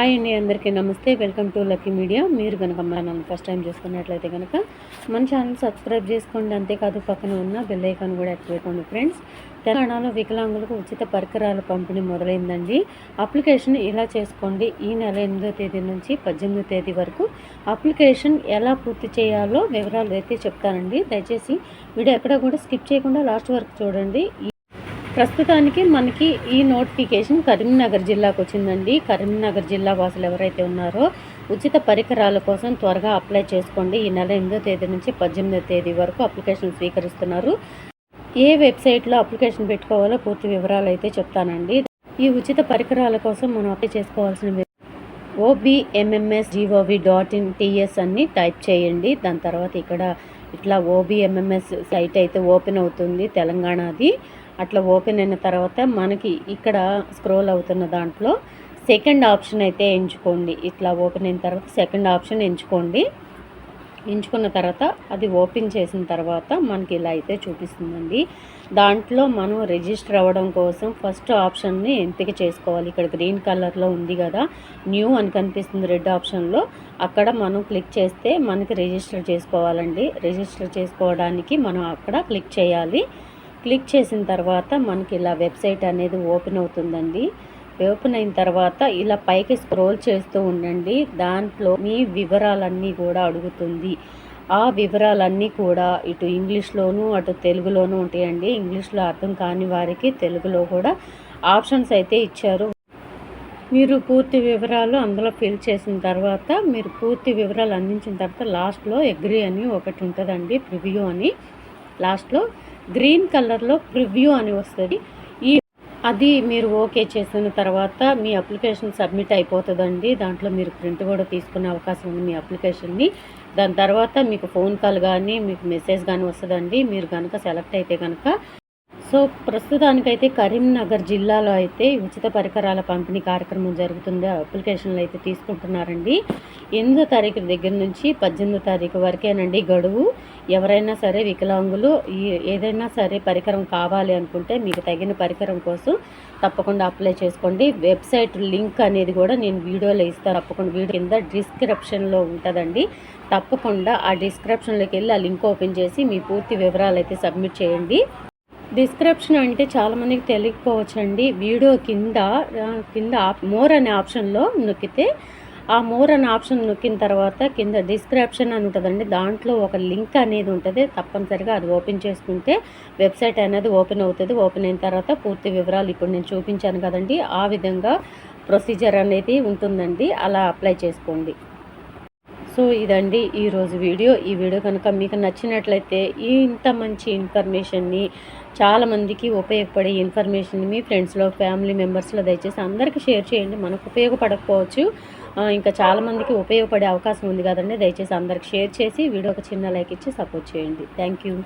Hi అండి, అందరికీ నమస్తే. Welcome to lucky media. మీరు కనుక నన్ను ఫస్ట్ టైం చూస్తున్నట్లయితే కనుక మన ఛానల్ సబ్స్క్రైబ్ చేసుకోండి. అంతేకాదు పక్కన ఉన్న బెల్ ఐకాన్ కూడా యాక్టివేట్ చేసుకోండి. ఫ్రెండ్స్, తెలంగాణలో వికలాంగులకు ఉచిత పరికరాల పంపిణీ మొదలైందండి. అప్లికేషన్ ఇలా చేసుకోండి. ఈ నెల 8వ తేదీ నుంచి 18వ తేదీ వరకు అప్లికేషన్ ఎలా పూర్తి చేయాలో వివరాలు అయితే చెప్తానండి. దయచేసి వీడియో ఎక్కడ కూడా స్కిప్ చేయకుండా లాస్ట్ వరకు చూడండి. ప్రస్తుతానికి మనకి ఈ నోటిఫికేషన్ కరీంనగర్ జిల్లాకు వచ్చిందండి. కరీంనగర్ జిల్లా వాసులు ఎవరైతే ఉన్నారో ఉచిత పరికరాల కోసం త్వరగా అప్లై చేసుకోండి. ఈ నెల 8వ తేదీ నుంచి 18వ తేదీ వరకు అప్లికేషన్ స్వీకరిస్తున్నారు. ఏ వెబ్సైట్లో అప్లికేషన్ పెట్టుకోవాలో పూర్తి వివరాలు అయితే చెప్తానండి. ఈ ఉచిత పరికరాల కోసం మనం అప్లై చేసుకోవాల్సిన obmms.gov.in/ts అని టైప్ చేయండి. దాని తర్వాత ఇక్కడ ఇట్లా OBMMS సైట్ అయితే ఓపెన్ అవుతుంది, తెలంగాణది. అట్లా ఓపెన్ అయిన తర్వాత మనకి ఇక్కడ స్క్రోల్ అవుతున్న దాంట్లో సెకండ్ ఆప్షన్ అయితే ఎంచుకోండి. ఇట్లా ఓపెన్ అయిన తర్వాత సెకండ్ ఆప్షన్ ఎంచుకోండి. ఎంచుకున్న తర్వాత అది ఓపెన్ చేసిన తర్వాత మనకి ఇలా అయితే చూపిస్తుందండి. దాంట్లో మనం రిజిస్టర్ అవ్వడం కోసం ఫస్ట్ ఆప్షన్ని ఎంపిక చేసుకోవాలి. ఇక్కడ గ్రీన్ కలర్లో ఉంది కదా, న్యూ అని కనిపిస్తుంది రెడ్ ఆప్షన్లో. అక్కడ మనం క్లిక్ చేస్తే మనకి రిజిస్టర్ చేసుకోవాలండి. రిజిస్టర్ చేసుకోవడానికి మనం అక్కడ క్లిక్ చేయాలి. క్లిక్ చేసిన తర్వాత మనకి ఇలా వెబ్సైట్ అనేది ఓపెన్ అవుతుందండి. ఓపెన్ అయిన తర్వాత ఇలా పైకి స్క్రోల్ చేస్తూ ఉండండి. దాంట్లో మీ వివరాలన్నీ కూడా అడుగుతుంది. ఆ వివరాలన్నీ కూడా ఇటు ఇంగ్లీష్లోనూ అటు తెలుగులోనూ ఉంటాయండి. ఇంగ్లీష్లో అర్థం కాని వారికి తెలుగులో కూడా ఆప్షన్స్ అయితే ఇచ్చారు. మీరు పూర్తి వివరాలు అందులో ఫిల్ చేసిన తర్వాత మీరు పూర్తి వివరాలు అందించిన తర్వాత లాస్ట్లో అగ్రీ అని ఒకటి ఉంటుందండి, ప్రివ్యూ అని. లాస్ట్లో గ్రీన్ కలర్లో ప్రివ్యూ అని వస్తుంది. అది మీరు ఓకే చేసిన తర్వాత మీ అప్లికేషన్ సబ్మిట్ అయిపోతుందండి. దాంట్లో మీరు ప్రింట్ కూడా తీసుకునే అవకాశం ఉంది మీ అప్లికేషన్ని. దాని తర్వాత మీకు ఫోన్ కాల్ కానీ మీకు మెసేజ్ కానీ వస్తుందండి, మీరు కనుక సెలెక్ట్ అయితే కనుక. సో ప్రస్తుతానికైతే కరీంనగర్ జిల్లాలో అయితే ఉచిత పరికరాల పంపిణీ కార్యక్రమం జరుగుతుంది. అప్లికేషన్లు అయితే తీసుకుంటున్నారండి. 8వ తారీఖు దగ్గర నుంచి 18వ తారీఖు వరకేనండి గడువు. ఎవరైనా సరే వికలాంగులు ఏదైనా సరే పరికరం కావాలి అనుకుంటే మీకు తగిన పరికరం కోసం తప్పకుండా అప్లై చేసుకోండి. వెబ్సైట్ లింక్ అనేది కూడా నేను వీడియోలో ఇస్తాను. తప్పకుండా వీడియో కింద డిస్క్రిప్షన్లో ఉంటుందండి. తప్పకుండా ఆ డిస్క్రిప్షన్లోకి వెళ్ళి ఆ లింక్ ఓపెన్ చేసి మీ పూర్తి వివరాలు అయితే సబ్మిట్ చేయండి. డిస్క్రిప్షన్ అంటే చాలామందికి తెలియకపోవచ్చండి. వీడియో కింద మోర్ అనే ఆప్షన్లో నొక్కితే, ఆ మోర్ అనే ఆప్షన్ నొక్కిన తర్వాత కింద డిస్క్రిప్షన్ అని ఉంటుందండి. దాంట్లో ఒక లింక్ అనేది ఉంటుంది. తప్పనిసరిగా అది ఓపెన్ చేసుకుంటే వెబ్సైట్ అనేది ఓపెన్ అవుతుంది. ఓపెన్ అయిన తర్వాత పూర్తి వివరాలు ఇప్పుడు నేను చూపించాను కదండి, ఆ విధంగా ప్రొసీజర్ అనేది ఉంటుందండి. అలా అప్లై చేసుకోండి. సో ఇదండి ఈరోజు వీడియో. ఈ వీడియో కనుక మీకు నచ్చినట్లయితే ఇంత మంచి ఇన్ఫర్మేషన్ని, చాలామందికి ఉపయోగపడే ఇన్ఫర్మేషన్ని మీ ఫ్రెండ్స్లో ఫ్యామిలీ మెంబర్స్లో దయచేసి అందరికీ షేర్ చేయండి. మనకు ఉపయోగపడకపోవచ్చు, ఇంకా చాలామందికి ఉపయోగపడే అవకాశం ఉంది కదండి. దయచేసి అందరికి షేర్ చేసి వీడియోకి చిన్న లైక్ ఇచ్చి సపోర్ట్ చేయండి. Thank you.